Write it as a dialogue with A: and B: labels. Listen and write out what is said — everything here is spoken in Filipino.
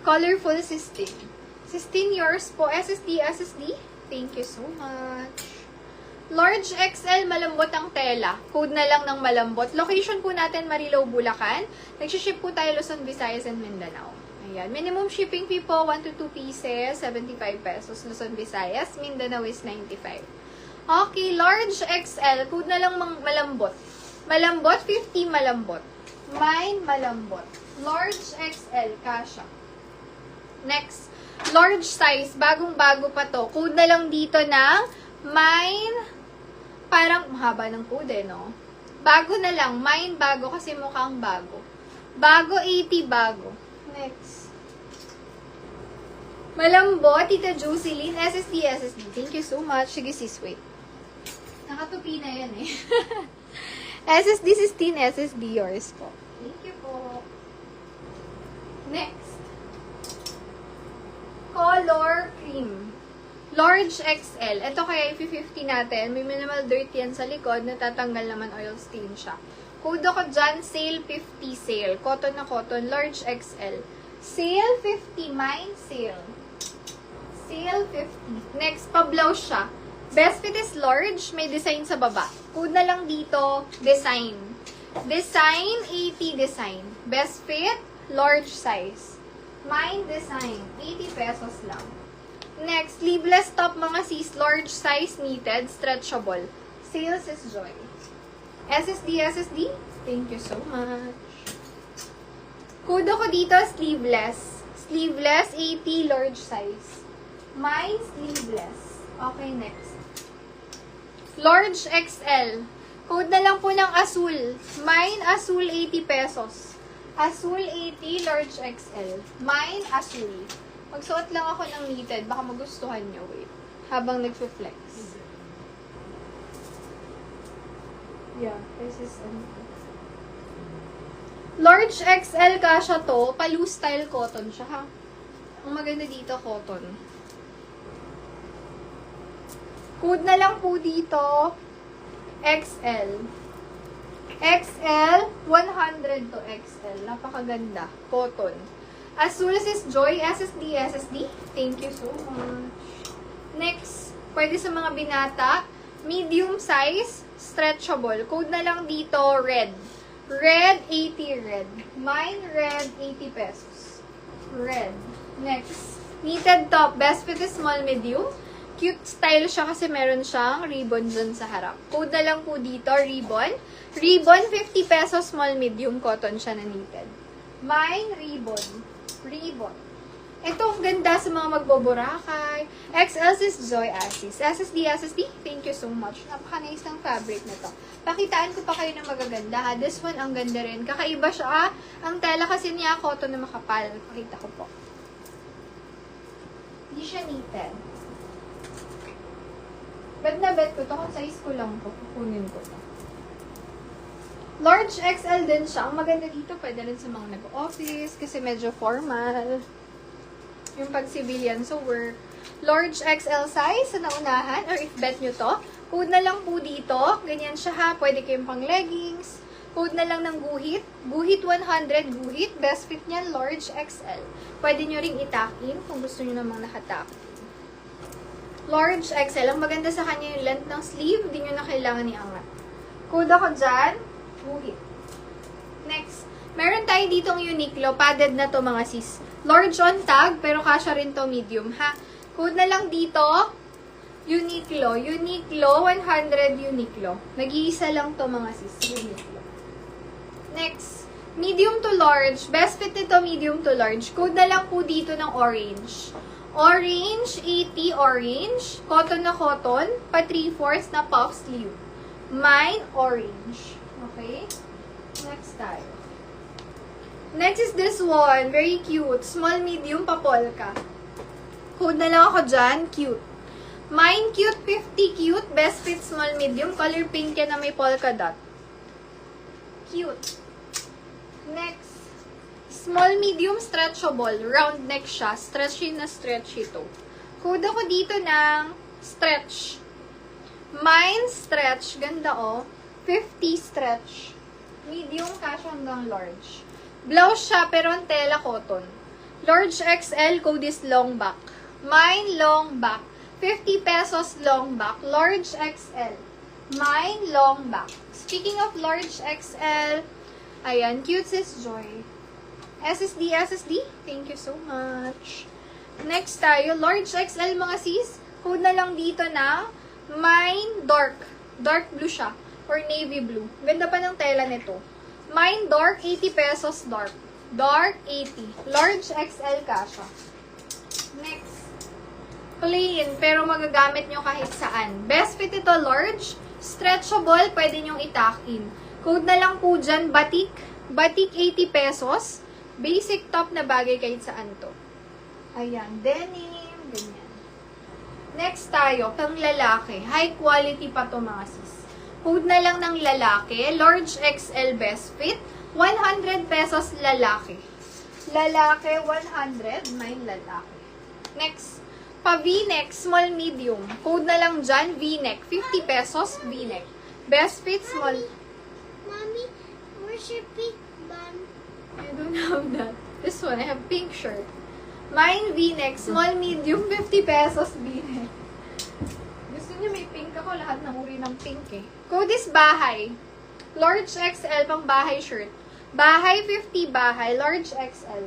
A: Colorful Sistine. Sistine, yours po. SSD. Thank you so much. Large XL, malambot ang tela. Code na lang ng malambot. Location po natin, Marilao, Bulacan. Nagsiship po tayo Luzon, Visayas, and Mindanao. Ayan. Minimum shipping fee po, 1 to 2 pieces, 75 pesos. Luzon, Visayas. Mindanao is 95. Okay, large XL. Code na lang malambot. Malambot, 50 malambot. Mine, malambot. Large XL, kasha. Next, large size. Bagong-bago pa to. Code na lang dito ng mine. Parang mahaba ng code, no? Bago na lang. Mine bago kasi mukhang bago. Bago, 80 bago. Next. Malambot, Tita Jocelyn. SSD. Thank you so much. Sige, sis, wait. Nakatupi na yan, eh. SSD 16, yours po. Thank you po. Next. Color cream. Large XL. Ito kaya i-50 natin. May minimal dirt yan sa likod. Natatanggal naman oil stain siya. Code ko dyan, sale 50 sale. Cotton na cotton. Large XL. Sale 50. Mine sale. Sale 50. Next, pa-blouse siya. Best fit is large. May design sa baba. Code na lang dito, design. Design, 80 design. Best fit, large size. Mine design, 80 pesos lang. Next, sleeveless top mga sis, large size, knitted, stretchable. Sales is joy. SSD. Thank you so much. Code ko dito, sleeveless. Sleeveless, 80, large size. Mine, sleeveless. Okay, next. Large XL. Code na lang po ng Azul. Mine, Azul, 80 pesos. Azul, 80, large XL. Mine, Azul. Magsuot lang ako ng knitted. Baka magustuhan nyo. Wait. Habang nag-flex. Yeah. This is large XL kasha to. Paloo style cotton siya, ha? Ang maganda dito, cotton. Code na lang po dito. XL. XL, 100 to XL. Napakaganda. Cotton. Azul is Joy, SSD. Thank you so much. Next, pwede sa mga binata, medium size, stretchable. Code na lang dito, red. Red, 80 red. Mine, red, 80 pesos. Red. Next, knitted top. Best fit is small, medium. Cute style siya kasi meron siyang ribbon dun sa harap. Code na lang po dito, ribbon. Ribbon, 50 pesos, small, medium. Cotton siya na knitted. Mine, ribbon. Ribbon. Ito, ang ganda sa mga magboborakay. XL is Joy Asis. SSD. Thank you so much. Napaka-nice ng fabric na to. Pakitaan ko pa kayo ng magaganda, ha. This one, ang ganda rin. Kakaiba siya, ha. Ang tela kasi niya, cotton na makapal. Pakita ko po. Hindi siya knitted. Bet na bet ko to. Kung size ko lang to, kukunin ko to. Large XL din siya. Ang maganda dito, pwede rin sa mga nag-office kasi medyo formal. Yung pag-civilian sa work. Large XL size sa naunahan or if bet nyo to, code na lang po dito. Ganyan siya, ha. Pwede kayong pang leggings. Code na lang ng guhit. Guhit 100 guhit. Best fit niyan, large XL. Pwede nyo ring itakin kung gusto nyo namang nakatak. Large XL. Ang maganda sa kanya yung length ng sleeve. Hindi nyo na kailangan iangat. Code ako dyan. Guhit. Next, meron tayo ditong Uniqlo. Padded na to mga sis. Large on tag, pero kasha rin to medium, ha? Code na lang dito, Uniqlo. Uniqlo, 100 Uniqlo. Nag-iisa lang to mga sis. Uniqlo. Next, medium to large. Best fit nito, medium to large. Code na lang po dito ng orange. Orange, 80 orange. Cotton na cotton. Pa 3/4 na puff sleeve. Mine, orange. Okay? Next tayo. Next is this one. Very cute. Small, medium, pa-polka. Code na lang ako dyan. Cute. Mine, cute, 50 cute. Best fit, small, medium. Color pink yan na may polka dot. Cute. Next. Small, medium, stretchable. Round neck siya. Stretchy na stretchy to. Code ako dito ng stretch. Mine, stretch. Ganda, oh. 50 stretch. Medium, kasha hanggang large. Blouse siya, pero ang tela cotton. Large XL, code is long back. Mine long back. 50 pesos long back. Large XL. Mine long back. Speaking of large XL, ayan, cute sis Joy. SSD. Thank you so much. Next tayo, large XL mga sis. Code na lang dito na mine dark. Dark blue siya. Or navy blue. Ganda pa ng tela nito. Mine dark, 80 pesos dark. Dark, 80. Large XL kasha. Next. Plain, pero magagamit nyo kahit saan. Best fit ito, large. Stretchable, pwede nyong ituck in. Code na lang po dyan, batik. Batik, 80 pesos. Basic top na bagay kahit saan to. Ayan, denim, ganyan. Next tayo, pang lalaki. High quality pa to mga sis. Code na lang ng lalaki. Large XL best fit. 100 pesos lalaki. Lalaki, 100. Mine lalaki. Next. Pa V-neck, small medium. Code na lang dyan, V-neck. 50 pesos, V-neck. Best fit, small.
B: Mommy, where's your pink bun?
A: I don't have that. This one, I have pink shirt. Mine, V-neck. Small, medium, 50 pesos, V-neck. Gusto niyo may pink ako. Lahat ng uri ng pink eh. Code is bahay. Large XL pang bahay shirt. Bahay, 50 bahay. Large XL.